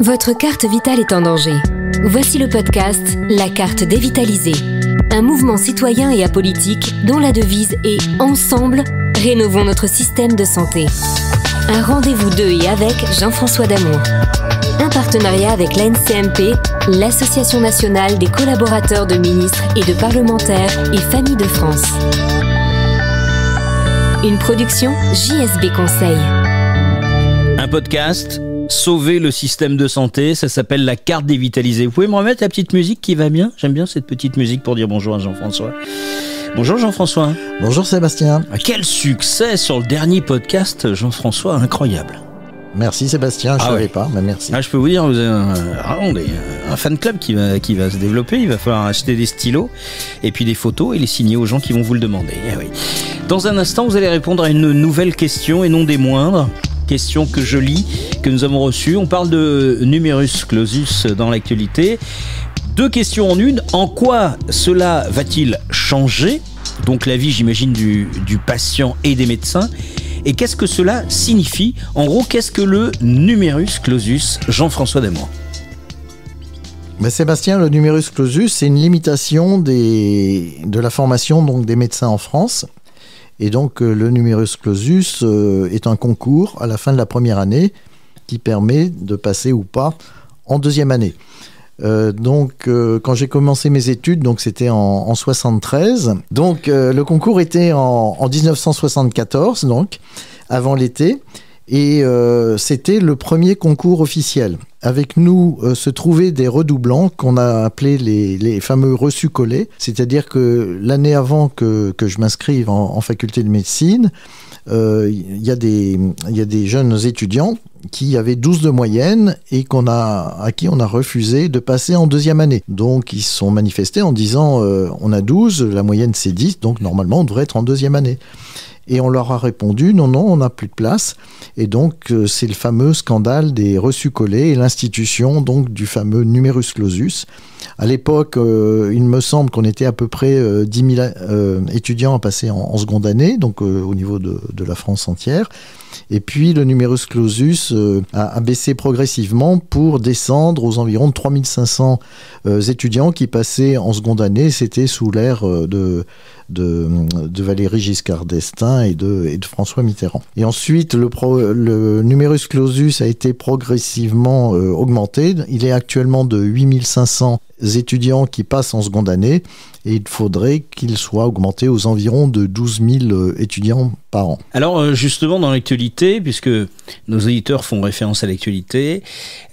Votre carte vitale est en danger. Voici le podcast La carte dévitalisée. Un mouvement citoyen et apolitique dont la devise est « Ensemble, rénovons notre système de santé ». Un rendez-vous de et avec Jean-François Damour. Un partenariat avec l'ANCMP, l'Association nationale des collaborateurs de ministres et de parlementaires et familles de France. Une production JSB Conseil. Un podcast, sauver le système de santé, ça s'appelle La carte dévitalisée. Vous pouvez me remettre la petite musique qui va bien? J'aime bien cette petite musique pour dire bonjour à Jean-François. Bonjour Jean-François. Bonjour Sébastien. Quel succès sur le dernier podcast, Jean-François, incroyable. Merci Sébastien, je ne savais pas, mais merci. Je peux vous dire, vous avez un fan club qui va se développer. Il va falloir acheter des stylos et puis des photos et les signer aux gens qui vont vous le demander. Eh oui. Dans un instant, vous allez répondre à une nouvelle question et non des moindres. Question que je lis, que nous avons reçue. On parle de numerus clausus dans l'actualité. Deux questions en une. En quoi cela va-t-il changer? Donc la vie, j'imagine, du patient et des médecins. Et qu'est-ce que cela signifie? En gros, qu'est-ce que le numerus clausus, Jean-François Damour? Sébastien, le numerus clausus, c'est une limitation de la formation donc, des médecins en France. Et donc le numerus clausus est un concours à la fin de la première année qui permet de passer ou pas en deuxième année. Quand j'ai commencé mes études, donc c'était en 73. Donc le concours était en 1974, donc avant l'été, et c'était le premier concours officiel. Avec nous se trouvaient des redoublants qu'on a appelés les fameux reçus-collés, c'est-à-dire que l'année avant que je m'inscrive en faculté de médecine, il y a des jeunes étudiants qui avaient 12 de moyenne et à qui on a refusé de passer en deuxième année. Donc ils se sont manifestés en disant on a 12, la moyenne c'est 10, donc normalement on devrait être en deuxième année. Et on leur a répondu non, on n'a plus de place. Et donc c'est le fameux scandale des reçus-collés et l'institution donc du fameux numerus clausus. À l'époque, il me semble qu'on était à peu près 10 000 étudiants à passer en seconde année, donc au niveau de la France entière. Et puis le numerus clausus a baissé progressivement pour descendre aux environs de 3500 étudiants qui passaient en seconde année. C'était sous l'ère de Valéry Giscard d'Estaing et de François Mitterrand. Et ensuite, le numerus clausus a été progressivement augmenté. Il est actuellement de 8500 étudiants qui passent en seconde année et il faudrait qu'il soit augmenté aux environs de 12 000 étudiants par an. Alors justement dans l'actualité, puisque nos éditeurs font référence à l'actualité,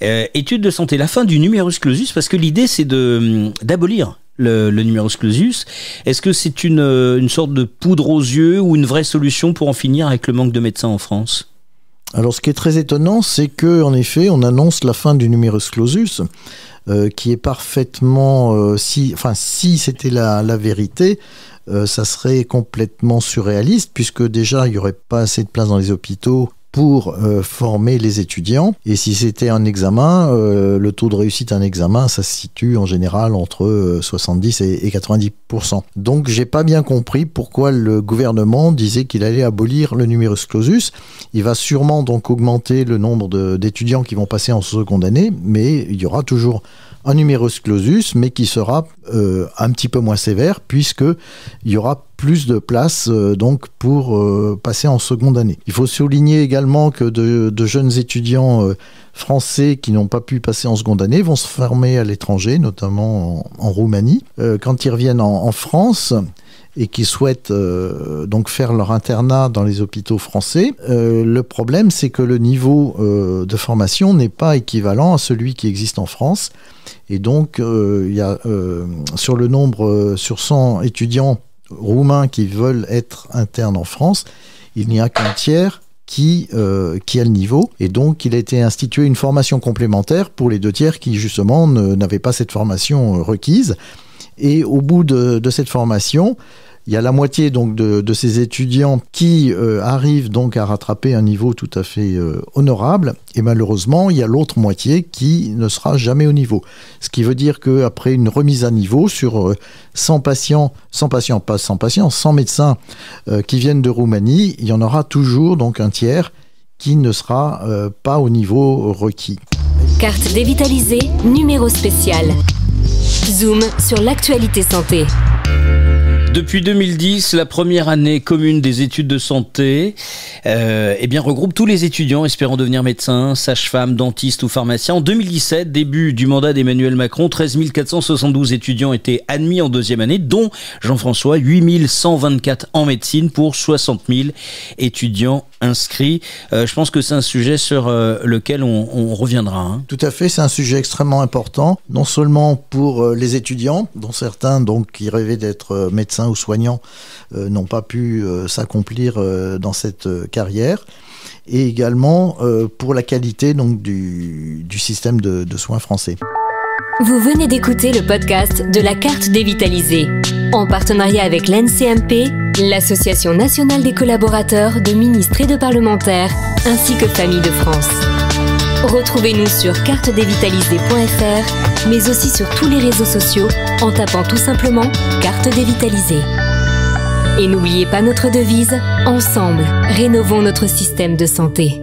études de santé, la fin du numerus clausus, parce que l'idée c'est d'abolir le numerus clausus. Est-ce que c'est une sorte de poudre aux yeux ou une vraie solution pour en finir avec le manque de médecins en France? Alors ce qui est très étonnant, c'est qu'en effet on annonce la fin du numerus clausus, qui est parfaitement, si c'était la vérité, ça serait complètement surréaliste, puisque déjà il n'y aurait pas assez de place dans les hôpitaux pour former les étudiants. Et si c'était un examen, le taux de réussite d'un examen, ça se situe en général entre 70 et 90%. Donc j'ai pas bien compris pourquoi le gouvernement disait qu'il allait abolir le numerus clausus. Il va sûrement donc augmenter le nombre d'étudiants qui vont passer en seconde année, mais il y aura toujours un numerus clausus, mais qui sera un petit peu moins sévère, puisqu'il y aura plus de place donc pour passer en seconde année. Il faut souligner également que de jeunes étudiants français qui n'ont pas pu passer en seconde année vont se former à l'étranger, notamment en Roumanie. Quand ils reviennent en France et qui souhaitent donc faire leur internat dans les hôpitaux français, le problème c'est que le niveau de formation n'est pas équivalent à celui qui existe en France. Et donc il y a sur 100 étudiants roumains qui veulent être internes en France, il n'y a qu'un tiers qui a le niveau. Et donc il a été institué une formation complémentaire pour les 2 tiers qui justement n'avaient pas cette formation requise. Et au bout de cette formation, il y a la moitié donc de ces étudiants qui arrivent donc à rattraper un niveau tout à fait honorable, et malheureusement il y a l'autre moitié qui ne sera jamais au niveau. Ce qui veut dire qu'après une remise à niveau sur 100 médecins qui viennent de Roumanie, il y en aura toujours donc un tiers qui ne sera pas au niveau requis. Carte dévitalisée, numéro spécial. Zoom sur l'actualité santé. Depuis 2010, la première année commune des études de santé regroupe tous les étudiants espérant devenir médecin, sage-femme, dentiste ou pharmacien. En 2017, début du mandat d'Emmanuel Macron, 13 472 étudiants étaient admis en deuxième année, dont Jean-François, 8 124 en médecine pour 60 000 étudiants inscrits. Je pense que c'est un sujet sur lequel on reviendra. Hein. Tout à fait, c'est un sujet extrêmement important, non seulement pour les étudiants, dont certains donc qui rêvaient d'être médecins ou soignants n'ont pas pu s'accomplir dans cette carrière, et également pour la qualité donc du système de soins français. Vous venez d'écouter le podcast de la Carte dévitalisée, en partenariat avec l'NCMP, l'Association nationale des collaborateurs de ministres et de parlementaires, ainsi que Famille de France. Retrouvez-nous sur cartedévitalisée.fr, mais aussi sur tous les réseaux sociaux en tapant tout simplement Carte dévitalisée. Et n'oubliez pas notre devise, ensemble, rénovons notre système de santé.